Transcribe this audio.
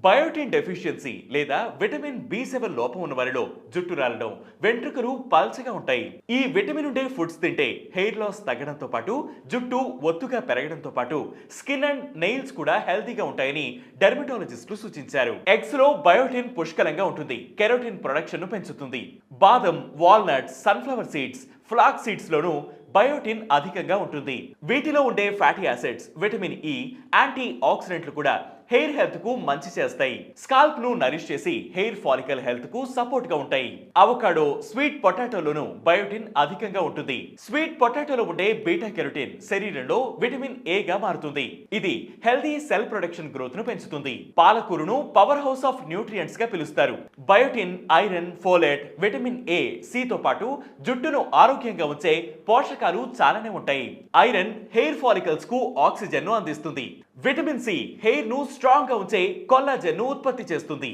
Biotin deficiency లేదా vitamin బి7 లోపం ఉన్న వారిలో జుట్టు రాలడం, వెంట్రుకలు పల్చగా ఉంటాయి. ఈ విటమిన్ ఉండే ఫుడ్స్ తింటే హెయిర్ లాస్ తగ్గడంతో పాటు జుట్టు ఒత్తుగా పెరగడంతో పాటు స్కిన్ అండ్ నెయిల్స్ కూడా హెల్తీగా ఉంటాయని డెర్మటాలజిస్టులు సూచించారు. ఎగ్స్ లో బయోటిన్ పుష్కలంగా ఉంటుంది. కెరోటిన్ ప్రొడక్షన్ ను పెంచుతుంది. బాదం, walnuts, sunflower seeds, flax seeds లోను బయోటిన్ అధికంగా ఉంటుంది. వీటిలో ఉండే ఫ్యాటీ యాసిడ్స్, విటమిన్ ఇ, యాంటీ ఆక్సిడెంట్లు కూడా హెయిర్ హెల్త్ కు మంచి చేస్తాయి. స్కాల్ప్ ను నరిష్ చేసి హెయిర్ ఫాలికల్ హెల్త్ కు సపోర్ట్ గా ఉంటాయి. అవకాడో, స్వీట్ పొటాటోలోను బయోటిన్ అధికంగా ఉంటుంది. స్వీట్ పొటాటోలో ఉండే బీటా కెరోటిన్ శరీరంలో విటమిన్ ఏ గా మారుతుంది. ఇది హెల్తీ సెల్ ప్రొడక్షన్ గ్రోత్ ను పెంచుతుంది. పాలకూరను పవర్ హౌస్ ఆఫ్ న్యూట్రియంట్స్ గా పిలుస్తారు. Biotin, iron, folate, vitamin A, C తో పాటు జుట్టును ఆరోగ్యంగా ఉంచే పోషకాలు చాలానే ఉంటాయి. ఐరన్ హెయిర్ ఫాలికల్స్ కు ఆక్సిజన్ ను అందిస్తుంది. విటమిన్ సి హెయిర్ ను స్ట్రాంగ్ గా ఉంచే కొల్లాజెన్ ను ఉత్పత్తి చేస్తుంది.